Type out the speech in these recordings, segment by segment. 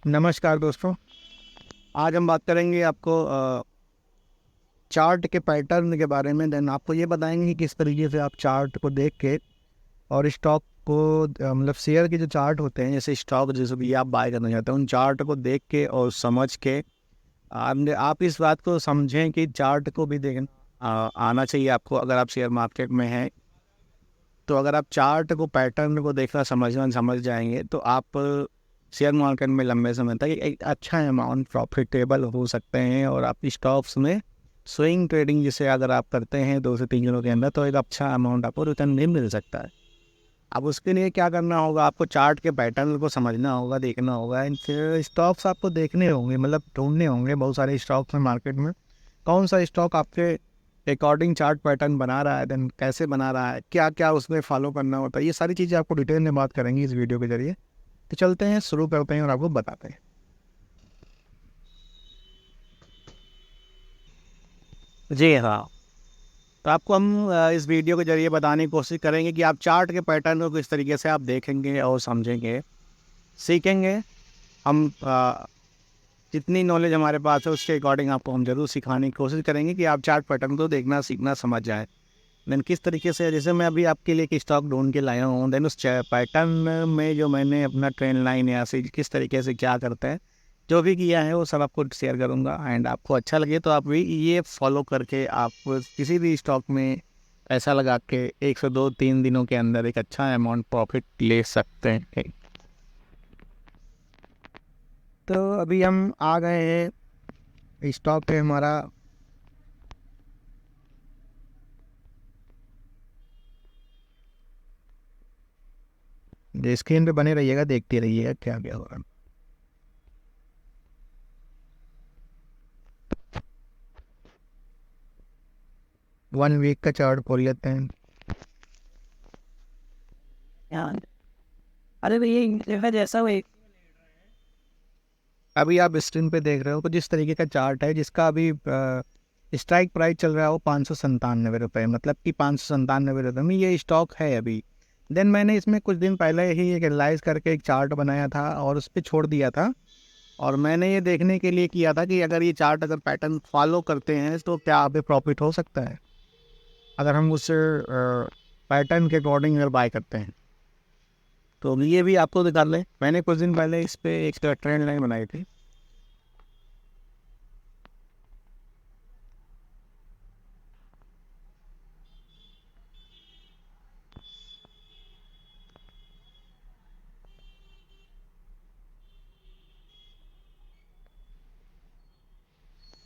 नमस्कार दोस्तों। आज हम बात करेंगे आपको चार्ट के पैटर्न के बारे में। देन आपको ये बताएंगे कि किस तरीके से आप चार्ट को देख के और स्टॉक को मतलब शेयर के जो चार्ट होते हैं, जैसे स्टॉक जैसे भी आप बाय करना चाहते हैं, उन चार्ट को देख के और समझ के आप इस बात को समझें कि चार्ट को भी देखना आना चाहिए आपको। अगर आप शेयर मार्केट में हैं तो अगर आप चार्ट को पैटर्न को देखना समझ जाएंगे तो आप शेयर मार्केट में लंबे समय तक एक अच्छा अमाउंट प्रॉफिटेबल हो सकते हैं। और आप स्टॉक्स में स्विंग ट्रेडिंग जिसे अगर आप करते हैं 2 से 3 दिनों के अंदर, तो एक अच्छा अमाउंट आपको रिटर्न भी मिल सकता है। अब उसके लिए क्या करना होगा, आपको चार्ट के पैटर्न को समझना होगा, देखना होगा। फिर स्टॉक्स आपको देखने होंगे, मतलब ढूंढने होंगे बहुत सारे स्टॉक्स में मार्केट में। कौन सा स्टॉक आपके अकॉर्डिंग चार्ट पैटर्न बना रहा है, देन कैसे बना रहा है, क्या क्या उसमें फॉलो करना होता है, ये सारी चीज़ें आपको डिटेल में बात करेंगे इस वीडियो के जरिए। तो चलते हैं, शुरू करते हैं और आपको बताते हैं। जी हाँ। तो आपको हम इस वीडियो के जरिए बताने की कोशिश करेंगे कि आप चार्ट के पैटर्न को किस तरीके से आप देखेंगे और समझेंगे, सीखेंगे। हम जितनी नॉलेज हमारे पास है उसके अकॉर्डिंग आपको हम ज़रूर सिखाने की कोशिश करेंगे कि आप चार्ट पैटर्न को देखना सीखना समझ जाएं। देन किस तरीके से, जैसे मैं अभी आपके लिए एक स्टॉक ढूंढ के लाया हूँ, देन उस पैटर्न में जो मैंने अपना ट्रेंड लाइन या से किस तरीके से क्या करता है, जो भी किया है वो सब आपको शेयर करूँगा। एंड आपको अच्छा लगे तो आप भी ये फॉलो करके आप किसी भी स्टॉक में पैसा लगा के 1 से 2 3 दिनों के अंदर एक अच्छा अमाउंट प्रॉफिट ले सकते हैं। तो अभी हम आ गए हैं स्टॉक पे हमारा। स्क्रीन पे बने रहिएगा, देखते रहिएगा क्या क्या होगा। 1 वीक का चार्ट खोल लेते हैं। यार, अरे भैया ये जगह जैसा वो एक अभी आप स्क्रीन पे देख रहे हो, तो जिस तरीके का चार्ट है, जिसका अभी स्ट्राइक प्राइस चल रहा है वो 597 रुपये, मतलब कि 597 रुपये में ये स्टॉक है अभी। देन मैंने इसमें कुछ दिन पहले ही एक एनालाइज करके एक चार्ट बनाया था और उस पर छोड़ दिया था। और मैंने ये देखने के लिए किया था कि अगर ये चार्ट अगर पैटर्न फॉलो करते हैं तो क्या अभी प्रॉफिट हो सकता है, अगर हम उस पैटर्न के अकॉर्डिंग अगर बाय करते हैं। तो ये भी आपको दिखा लें, मैंने कुछ दिन पहले इस पर एक ट्रेंड लाइन बनाई थी।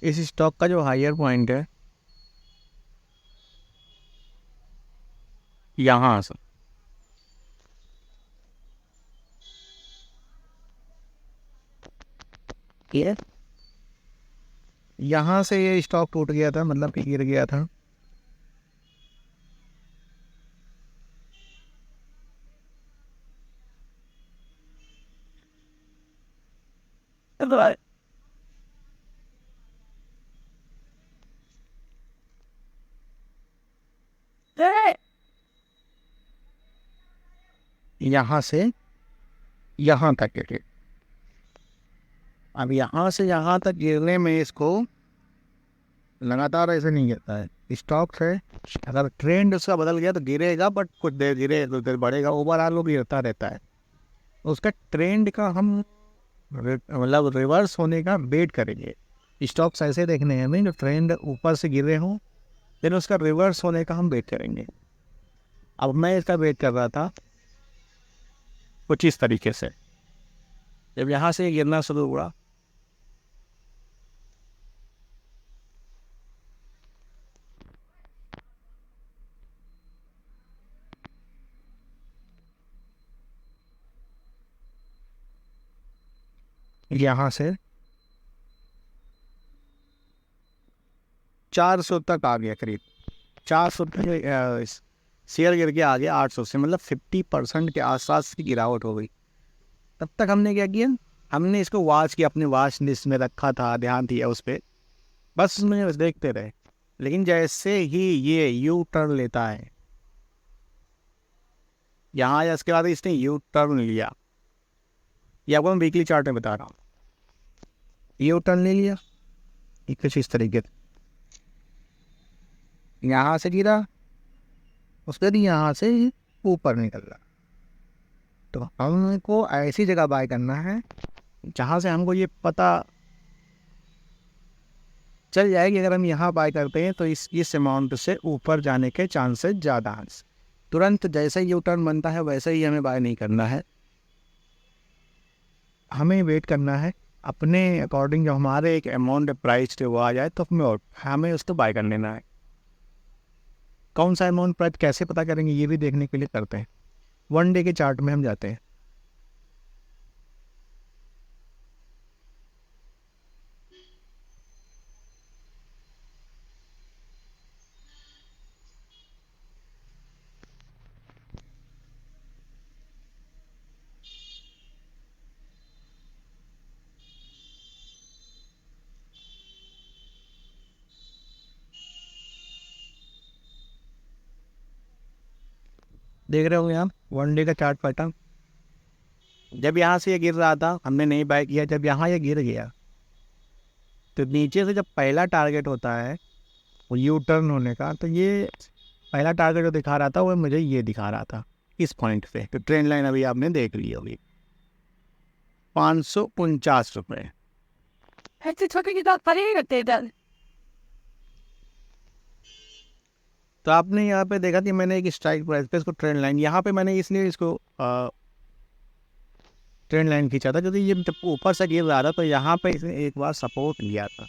इस स्टॉक का जो हायर पॉइंट है यहाँ से, ये यहाँ से ये स्टॉक टूट गया था, मतलब कि गिर गया था। तो भाई, ए, यहाँ से यहाँ तक गिरे। अब यहाँ से यहाँ तक गिरने में इसको लगातार ऐसे नहीं गिरता है स्टॉक से। अगर ट्रेंड उसका बदल गया तो गिरेगा, बट कुछ देर गिरे कुछ देर बढ़ेगा, ओवरऑल वो गिरता रहता है। उसका ट्रेंड का हम मतलब रिवर्स होने का वेट करेंगे। स्टॉक्स ऐसे देखने हैं हमें जो ट्रेंड ऊपर से गिर रहे हों, देन उसका रिवर्स होने का हम वेट करेंगे। अब मैं इसका वेट कर रहा था कुछ इस तरीके से। जब यहाँ से गिरना शुरू हुआ, यहाँ से 400 तक आ गया करीब। 400 पे शेयर गिर के आ गया 800 से, मतलब 50% के आसपास की गिरावट हो गई। तब तक हमने क्या किया, हमने इसको वॉच किया, अपने वॉच लिस्ट में रखा था, ध्यान दिया उस पर, बस उसमें बस देखते रहे। लेकिन जैसे ही ये यू टर्न लेता है यहाँ, या इसके बाद इसने यू टर्न लिया, ये आपको मैं वीकली चार्ट में बता रहा हूँ। यू टर्न ले लिया, ये कुछ इस तरीके से, यहाँ से गिरा, उसके बाद यहाँ से ऊपर निकल रहा। तो हमको ऐसी जगह बाय करना है जहाँ से हमको ये पता चल जाए कि अगर हम यहाँ बाय करते हैं तो इस अमाउंट से ऊपर जाने के चांसेस ज़्यादा हैं। तुरंत जैसे ही यू टर्न बनता है वैसे ही हमें बाय नहीं करना है, हमें वेट करना है अपने अकॉर्डिंग। जब हमारे एक अमाउंट प्राइस वो आ जाए तो हमें उसको बाय कर लेना है। कौन सा अमाउंट प्राइस कैसे पता करेंगे ये भी देखने के लिए करते हैं, 1 डे के चार्ट में हम जाते हैं। देख रहे होंगे आप 1 डे का चार्ट पैटर्न। जब यहाँ से ये गिर रहा था हमने नहीं बाय किया, जब यहाँ ये गिर गया तो नीचे से जब पहला टारगेट होता है वो यू टर्न होने का, तो ये पहला टारगेट जो दिखा रहा था वो मुझे ये दिखा रहा था इस पॉइंट पे। तो ट्रेंड लाइन अभी आपने देख ली होगी, 549 रुपये। ऐसे छोटे की बात पड़ी करते इधर। तो आपने यहाँ पे देखा कि मैंने एक स्ट्राइक प्राइस पे इसको ट्रेंड लाइन, यहाँ पे मैंने इसलिए इसको ट्रेंड लाइन खींचा था क्योंकि ये जब ऊपर से गिर रहा था तो यहाँ पे इसने एक बार सपोर्ट लिया था।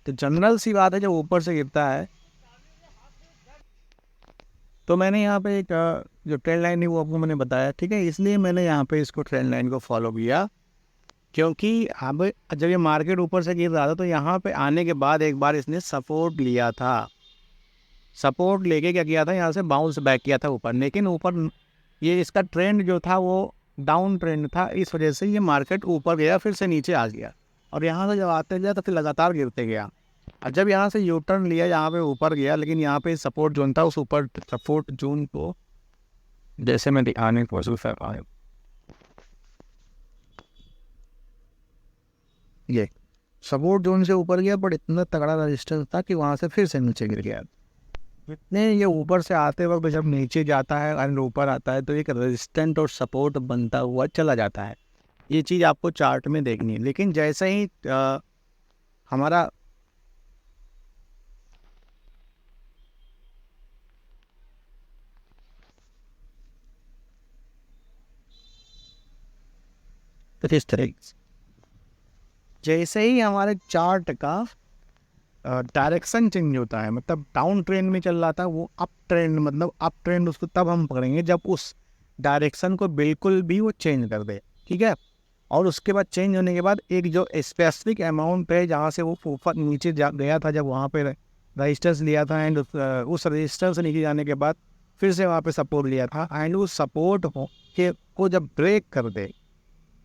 तो जनरल सी बात है जब ऊपर से गिरता है तो मैंने यहाँ पे एक जो ट्रेंड लाइन है वो आपको मैंने बताया, ठीक है, इसलिए मैंने यहाँ पे इसको ट्रेंड लाइन को फॉलो किया। क्योंकि अब जब ये मार्केट ऊपर से गिर रहा था तो यहाँ पे आने के बाद एक बार इसने सपोर्ट लिया था, सपोर्ट लेके क्या किया था यहाँ से बाउंस बैक किया था ऊपर, लेकिन ऊपर ये इसका ट्रेंड जो था वो डाउन ट्रेंड था, इस वजह से ये मार्केट ऊपर गया फिर से नीचे आ गया और यहाँ से जब आते गया तो फिर लगातार गिरते गया। और जब यहाँ से यू टर्न लिया यहाँ पे ऊपर गया, लेकिन यहाँ पे सपोर्ट जोन था, उस ऊपर सपोर्ट जोन को जैसे मैं दिखाने की कोशिश कर रहा हूँ, ये सपोर्ट जोन से ऊपर गया बट इतना तगड़ा रेजिस्टेंस था कि वहाँ से फिर से नीचे गिर गया। इतने ये ऊपर से आते वक्त जब नीचे जाता है और ऊपर आता है तो एक रेजिस्टेंट और सपोर्ट बनता हुआ चला जाता है। ये चीज़ आपको चार्ट में देखनी है। लेकिन जैसे ही हमारा तो इस तरीके से जैसे ही हमारे चार्ट का डायरेक्शन चेंज होता है, मतलब डाउन ट्रेंड में चल रहा था वो अप ट्रेंड, मतलब अप ट्रेंड उसको तब हम पकड़ेंगे जब उस डायरेक्शन को बिल्कुल भी वो चेंज कर दे, ठीक है। और उसके बाद चेंज होने के बाद एक जो स्पेसिफिक अमाउंट है जहाँ से वो ऊपर नीचे गया था, जब वहाँ पे रजिस्टर्स लिया था एंड उस रजिस्टर से नीचे जाने के बाद फिर से वहाँ पे सपोर्ट लिया था एंड उस सपोर्ट को जब ब्रेक कर दे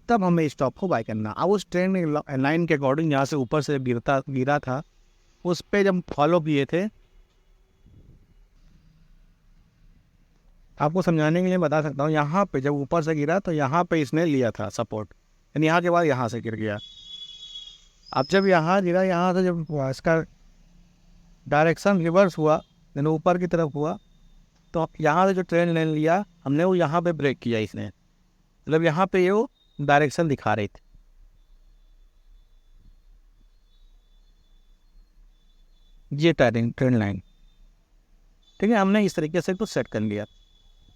तब हमें स्टॉप को बाय करना। अब उस ट्रेंड लाइन के अकॉर्डिंग जहाँ से ऊपर से गिरा था उस पे जब फॉलो किए थे, आपको समझाने के लिए बता सकता हूँ, यहाँ पे जब ऊपर से गिरा तो यहाँ पे इसने लिया था सपोर्ट, यानी यहाँ के बाद यहाँ से गिर गया। अब जब यहाँ गिरा, यहाँ से जब इसका डायरेक्शन रिवर्स हुआ यानी ऊपर की तरफ हुआ, तो यहाँ से जो ट्रेंड लाइन लिया हमने वो यहाँ पे ब्रेक किया इसने, मतलब यहाँ पे ये वो डायरेक्शन दिखा रही थी। ये ट्रेंड लाइन, ठीक है, हमने इस तरीके से इसको सेट कर लिया,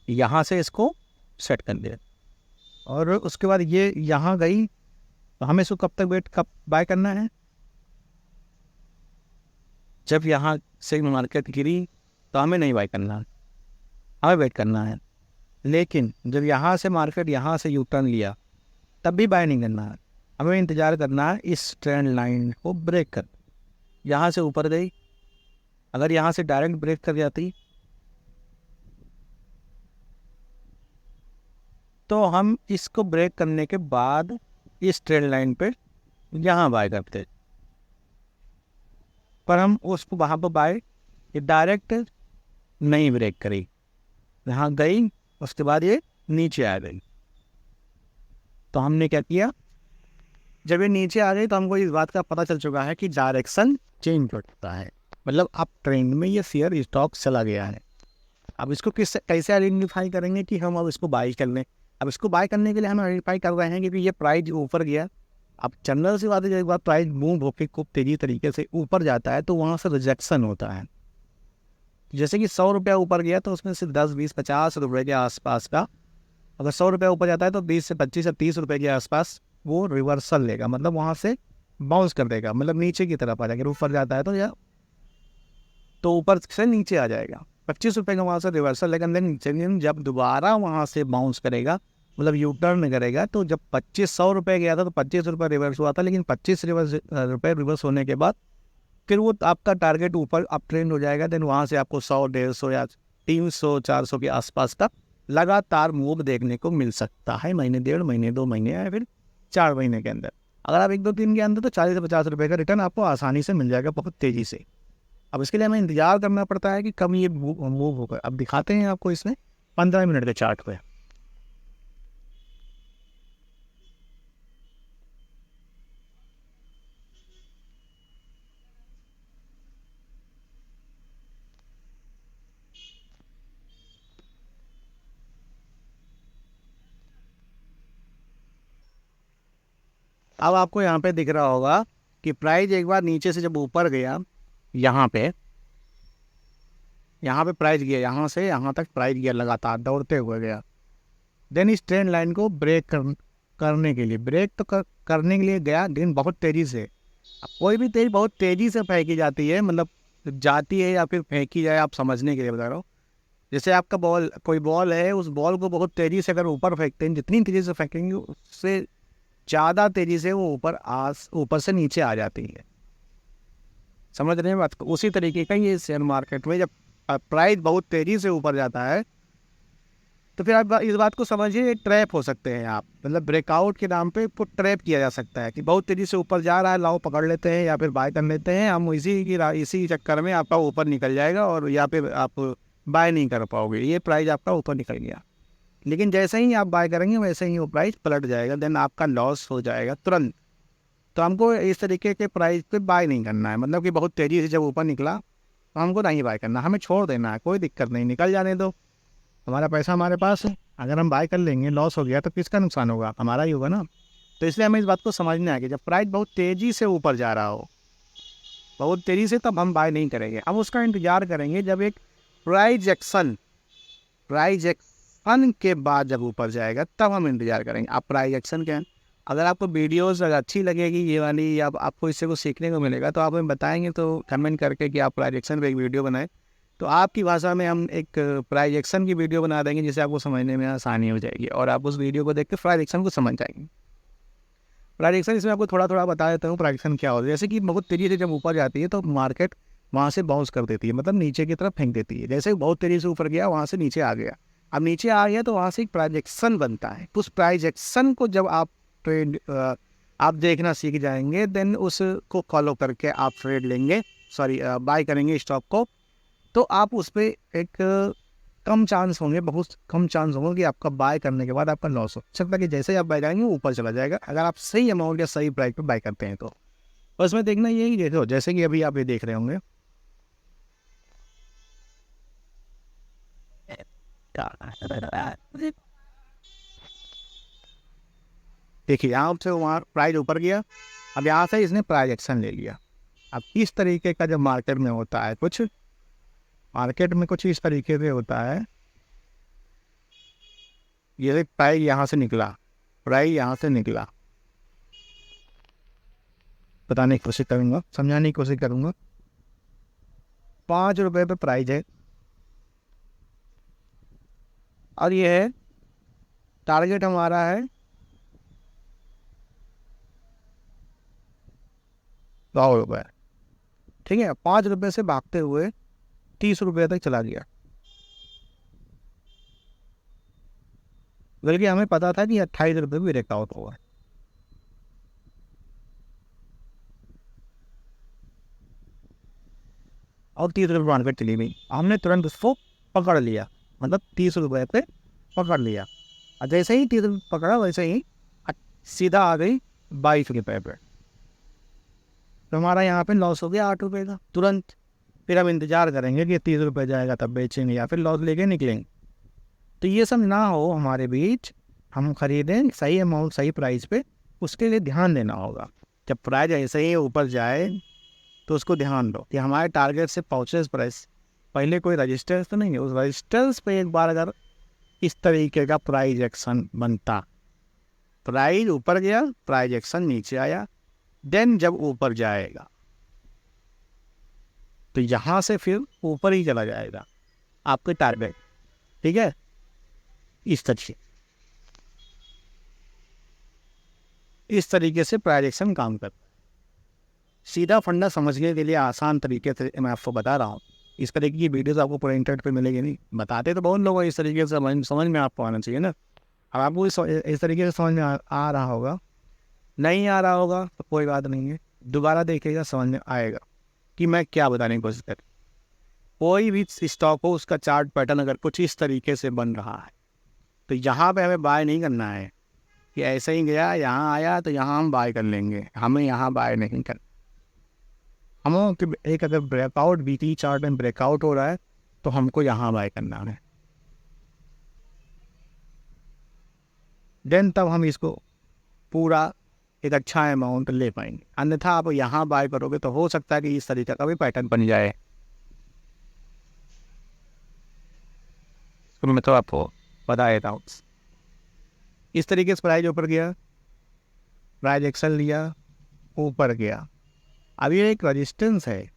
यहाँ से इसको सेट कर दिया और उसके बाद ये यहाँ गई तो हमें इसको कब बाय करना है, जब यहाँ से मार्केट गिरी तो हमें नहीं बाय करना है, हमें वेट करना है। लेकिन जब यहाँ से मार्केट यहाँ से यू टर्न लिया तब भी बाय नहीं करना है, हमें इंतज़ार करना है इस ट्रेंड लाइन को ब्रेक कर, यहाँ से ऊपर गई, अगर यहाँ से डायरेक्ट ब्रेक कर जाती तो हम इसको ब्रेक करने के बाद इस ट्रेंड लाइन पे यहाँ बाय करते, पर हम उसको वहाँ पर बाय डायरेक्ट नहीं ब्रेक करी, यहाँ गई उसके बाद ये नीचे आ गई, तो हमने क्या किया, जब ये नीचे आ गई तो हमको इस बात का पता चल चुका है कि डायरेक्शन चेंज होता है, मतलब अब ट्रेंड में ये शेयर स्टॉक चला गया है। अब इसको कैसे आइडेंटिफाई करेंगे कि हम अब इसको बाई कर लें। अब इसको बाय करने के लिए हम आइडेंटिफाई कर रहे हैं कि ये प्राइस ऊपर गया। अब जनरल सी बात है, जब एक बार प्राइस मूव होकर खूब तेजी तरीके से ऊपर जाता है तो वहाँ से रिजेक्शन होता है। जैसे कि 100 रुपया ऊपर गया तो उसमें से 10, 20, 50 रुपये के आसपास का, अगर 100 रुपया ऊपर जाता है तो 20 से 25 या 30 रुपये के आसपास वो रिवर्सल लेगा, मतलब वहाँ से बाउंस कर देगा, मतलब नीचे की तरफ आ जाएगा। ऊपर जाता है तो ऊपर से नीचे आ जाएगा, 25 रुपये का वहाँ से रिवर्सल लेगा। देन जब दोबारा वहाँ से बाउंस करेगा, मतलब यू टर्न करेगा, तो जब 2500 रुपये गया था तो 25 रुपये रिवर्स हुआ था, लेकिन 25 रुपये रिवर्स होने के बाद फिर वो आपका टारगेट ऊपर अप ट्रेंड हो जाएगा। देन वहाँ से आपको 100, 150 या 300, 400 के आसपास का लगातार मूव देखने को मिल सकता है, महीने, 1.5 महीने, 2 महीने या फिर 4 महीने के अंदर। अगर आप 1-2 दिन के अंदर, तो 40 से 50 रुपये का रिटर्न आपको आसानी से मिल जाएगा, बहुत तेज़ी से। अब इसके लिए हमें इंतजार करना पड़ता है कि कब ये मूव होगा। अब दिखाते हैं आपको इसमें 15 मिनट के चार्ट पे। अब आपको यहाँ पे दिख रहा होगा कि प्राइस एक बार नीचे से जब ऊपर गया, यहाँ पे प्राइस गया, यहाँ से यहाँ तक प्राइस गया, लगातार दौड़ते हुए गया। देन इस ट्रेंड लाइन को करने के लिए करने के लिए गया, लेकिन बहुत तेज़ी से। अब कोई भी तेज बहुत तेज़ी से फेंकी जाती है, मतलब जाती है या फिर फेंकी जाए, आप समझने के लिए बता रहा हूँ। जैसे आपका कोई बॉल है, उस बॉल को बहुत तेज़ी से अगर ऊपर फेंकते हैं, जितनी तेज़ी से फेंकेंगे उससे ज़्यादा तेज़ी से वो ऊपर से नीचे आ जाती है। समझ रहे हैं बात को? उसी तरीके का ये शेयर मार्केट में जब प्राइस बहुत तेज़ी से ऊपर जाता है तो फिर आप इस बात को समझिए, ट्रैप हो सकते हैं आप, मतलब ब्रेकआउट के नाम पे इसको ट्रैप किया जा सकता है कि बहुत तेज़ी से ऊपर जा रहा है, लाओ पकड़ लेते हैं या फिर बाय कर लेते हैं हम, इसी चक्कर में आपका ऊपर निकल जाएगा और या फिर आप बाय नहीं कर पाओगे, ये प्राइस आपका ऊपर निकल गया। लेकिन जैसे ही आप बाय करेंगे वैसे ही वो प्राइस पलट जाएगा, देन आपका लॉस हो जाएगा तुरंत। तो हमको इस तरीके के प्राइस पे बाय नहीं करना है, मतलब कि बहुत तेज़ी से जब ऊपर निकला तो हमको नहीं बाय करना, हमें छोड़ देना है, कोई दिक्कत नहीं, निकल जाने दो, हमारा पैसा हमारे पास है। अगर हम बाय कर लेंगे, लॉस हो गया तो किसका नुकसान होगा? हमारा ही होगा ना। तो इसलिए हमें इस बात को समझना है कि जब प्राइस बहुत तेज़ी से ऊपर जा रहा हो, बहुत तेज़ी से, तब हम बाय नहीं करेंगे, हम उसका इंतज़ार करेंगे जब एक प्राइस एक्शन के बाद जब ऊपर जाएगा तब हम इंतज़ार करेंगे। आप प्राइस एक्शन के, अगर आपको वीडियोस अगर अच्छी लगेगी ये वाली, या आपको इससे कुछ सीखने को मिलेगा, तो आप हमें बताएंगे तो कमेंट करके कि आप प्राइस एक्शन पे एक वीडियो बनाएं, तो आपकी भाषा में हम एक प्राइस एक्शन की वीडियो बना देंगे, जिससे आपको समझने में आसानी हो जाएगी और आप उस वीडियो को देख के प्राइस एक्शन को समझ जाएंगे। प्राइस एक्शन इसमें आपको थोड़ा थोड़ा बता देता हूँ प्राइस एक्शन क्या होता है। जैसे कि बहुत तेज़ी से जब ऊपर जाती है तो मार्केट वहाँ से बाउंस कर देती है, मतलब नीचे की तरफ फेंक देती है। जैसे बहुत तेज़ी से ऊपर गया, वहाँ से नीचे आ गया, अब नीचे आ गया तो वहाँ से एक प्राइस एक्शन बनता है। उस प्राइस एक्शन को जब आप देखना सीख जाएंगे, देन उसको फॉलो करके आप ट्रेड लेंगे, बाय करेंगे स्टॉक को, तो आप उस पर एक कम चांस होंगे, बहुत कम चांस होंगे कि आपका बाय करने के बाद आपका लॉस हो सकता है, कि जैसे ही आप बाय करेंगे ऊपर चला जाएगा, अगर आप सही अमाउंट या सही प्राइस पे बाय करते हैं तो। बस में देखना यही, देखो जैसे कि अभी आप ये देख रहे होंगे, देखिए यहाँ से वहाँ प्राइस ऊपर गया, अब यहाँ से इसने प्राइस एक्शन ले लिया। अब इस तरीके का जब मार्केट में होता है, कुछ इस तरीके से होता है, ये प्राइस यहाँ से निकला, बताने की कोशिश करूँगा, समझाने की कोशिश करूँगा। 5 रुपये पे प्राइस है और ये है टारगेट हमारा है 100 रुपये, ठीक है। 5 रुपये से भागते हुए 30 रुपये तक चला गया, बल्कि हमें पता था कि 28 रुपये भी ब्रेकआउट होगा। और 30 रुपये मार्केट चली गई, हमने तुरंत उसको पकड़ लिया, मतलब 30 रुपये पे पकड़ लिया। और जैसे ही 30 रुपये पकड़ा, वैसे ही सीधा आ गई ₹22 पे, तो हमारा यहाँ पे लॉस हो गया ₹8 का तुरंत। फिर हम इंतज़ार करेंगे कि ₹30 जाएगा तब बेचेंगे, या फिर लॉस लेके निकलेंगे। तो ये सब ना हो हमारे बीच, हम खरीदें सही अमाउंट सही प्राइस पे, उसके लिए ध्यान देना होगा। जब प्राइस ऐसे ही ऊपर जाए तो उसको ध्यान दो कि हमारे टारगेट से पहुँचे प्राइस, पहले कोई रजिस्टेंस तो नहीं है, उस रजिस्टेंस पे एक बार अगर इस तरीके का प्राइस एक्शन बनता, प्राइस ऊपर गया, प्राइस एक्शन नीचे आया, देन जब ऊपर जाएगा तो यहाँ से फिर ऊपर ही चला जाएगा आपके टारगेट। ठीक है, इस तरीके से प्राइस एक्शन काम करता है। सीधा फंडा समझने के लिए आसान तरीके से मैं आपको बता रहा हूँ। इस तरीके की वीडियोस आपको पूरे इंटरनेट पे मिलेगी नहीं, बताते तो बहुत लोग हैं, इस तरीके से समझ में आपको आना चाहिए ना। अब आपको इस तरीके से समझ में आ रहा होगा, नहीं आ रहा होगा तो कोई बात नहीं है, दोबारा देखिएगा समझ में आएगा कि मैं क्या बताने की कोशिश कर। कोई भी स्टॉक हो, उसका चार्ट पैटर्न अगर कुछ इस तरीके से बन रहा है तो यहाँ पे हमें बाय नहीं करना है कि ऐसे ही गया यहाँ आया तो यहाँ हम बाय कर लेंगे, हमें यहाँ बाय नहीं करना। हम एक अगर ब्रेकआउट वीकली चार्ट में ब्रेकआउट हो रहा है तो हमको यहाँ बाय करना है, देन तब हम इसको पूरा एक अच्छा अमाउंट ले पाएंगे। अन्यथा आप यहाँ बाय करोगे तो हो सकता है कि इस तरीके का भी पैटर्न बन जाए। तो मैं तो आपको बता देता हूँ, इस तरीके से प्राइस ऊपर गया, प्राइस एक्शन लिया, ऊपर गया, अब ये एक रजिस्टेंस है,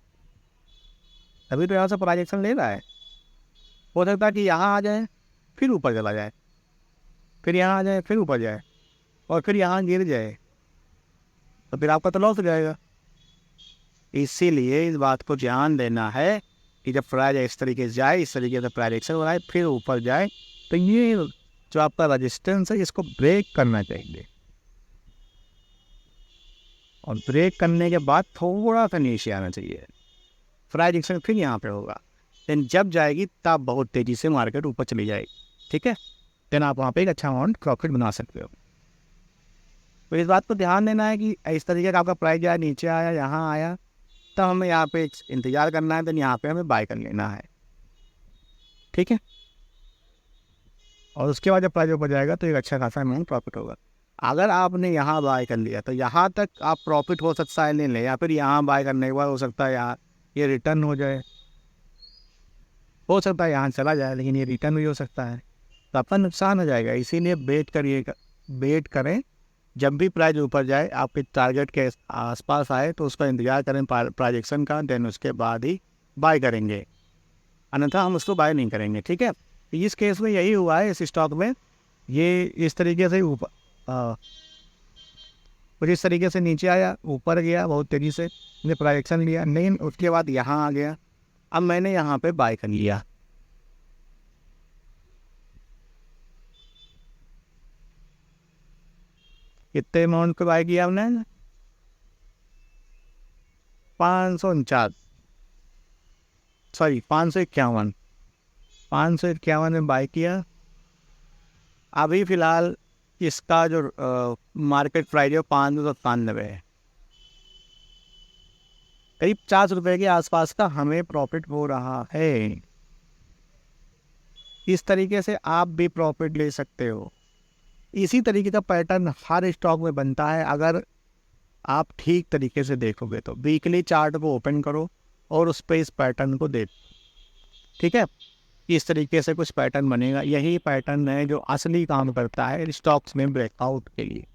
अभी तो यहाँ से प्राइस एक्शन ले रहा है। हो सकता है कि यहाँ आ जाए फिर ऊपर चला जाए, फिर यहाँ आ जाए फिर ऊपर जाए, और फिर यहाँ गिर जाए, तो फिर आपका तो लॉस हो जाएगा। इसीलिए इस बात को ध्यान देना है कि जब प्राइस इस तरीके से जाए, इस तरीके से प्राइस एक्शन हो रहा है फिर ऊपर जाए, तो ये जो आपका रजिस्टेंस है इसको ब्रेक करना चाहिए, और ब्रेक करने के बाद थोड़ा सा नीचे आना चाहिए, प्राइस एक्शन फिर यहाँ पे होगा। देन जब जाएगी तब बहुत तेज़ी से मार्केट ऊपर चली जाएगी। ठीक है, देन आप वहाँ पे एक अच्छा अमाउंट प्रॉफिट बना सकते हो। तो इस बात को ध्यान देना है कि इस तरीके का आपका प्राइस जाए, नीचे आया, यहाँ आया, तब हमें यहाँ पे इंतज़ार करना है, देन यहाँ पे हमें बाय कर लेना है। ठीक है, और उसके बाद जब प्राइस ऊपर जाएगा तो एक अच्छा खासा अमाउंट प्रॉफिट होगा। अगर आपने यहाँ बाय कर लिया तो यहाँ तक आप प्रॉफिट हो सकता है ले लें, या फिर यहाँ बाय करने के बाद हो सकता है यार ये रिटर्न हो जाए, हो सकता है यहाँ चला जाए लेकिन ये रिटर्न भी हो सकता है, तो आपका नुकसान हो जाएगा। इसीलिए वेट करें, जब भी प्राइस ऊपर जाए आपके टारगेट के आसपास आए तो उसका इंतज़ार करें प्राइजेक्शन का, देन उसके बाद ही बाय करेंगे, अन्यथा हम उसको बाय नहीं करेंगे। ठीक है, इस केस में यही हुआ है इस स्टॉक में, ये इस तरीके से ऊपर कुछ इस तरीके से नीचे आया, ऊपर गया बहुत तेज़ी से, मैंने प्राइजेक्शन लिया, नहीं उसके बाद यहाँ आ गया, अब मैंने यहाँ पे बाय कर लिया। कितने अमाउंट पे बाय किया हमने? 551 में बाय किया। अभी फ़िलहाल इसका जो मार्केट प्राइस है 597 है, करीब ₹50 के आसपास का हमें प्रॉफिट हो रहा है। इस तरीके से आप भी प्रॉफिट ले सकते हो। इसी तरीके का पैटर्न हर स्टॉक में बनता है अगर आप ठीक तरीके से देखोगे तो। वीकली चार्ट को ओपन करो और उस पर इस पैटर्न को देखो। ठीक है, इस तरीके से कुछ पैटर्न बनेगा, यही पैटर्न है जो असली काम करता है स्टॉक्स में ब्रेकआउट के लिए।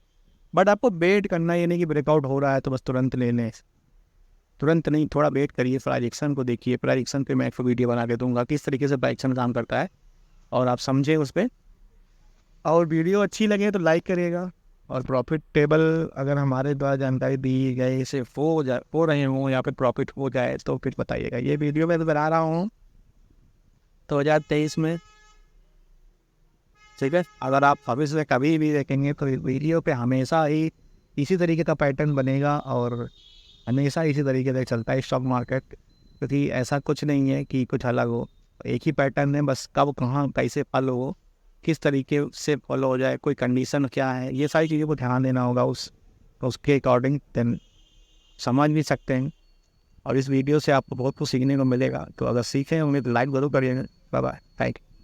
बट आपको वेट करना, ये नहीं कि ब्रेकआउट हो रहा है तो बस तुरंत ले लें, तुरंत नहीं, थोड़ा वेट करिए, प्राइजेक्शन को देखिए। प्राइजेक्शन पे मैं एक वीडियो बना के दूंगा किस तरीके से प्राइजेक्शन काम करता है, और आप समझें उस पर। और वीडियो अच्छी लगे तो लाइक करिएगा, और प्रॉफिट टेबल अगर हमारे द्वारा जानकारी दी गई से हो रहे हों या फिर प्रॉफिट हो जाए तो फिर बताइएगा। ये वीडियो मैं तो बना रहा हूँ 2023 में। ठीक है, अगर आप भविष्य में कभी भी देखेंगे तो वीडियो पे हमेशा ही इसी तरीके का पैटर्न बनेगा, और हमेशा इसी तरीके से चलता है स्टॉक मार्केट, क्योंकि ऐसा कुछ नहीं है कि कुछ अलग हो, एक ही पैटर्न है, बस कब कहाँ कैसे फॉलो हो, किस तरीके से फॉलो हो जाए, कोई कंडीशन क्या है, ये सारी चीज़ों को ध्यान देना होगा उसके अकॉर्डिंग देन समझ भी सकते हैं। और इस वीडियो से आपको बहुत कुछ सीखने को मिलेगा, तो अगर सीखे होंगे तो लाइक ज़रूर करिएगा। Bye bye, thank you.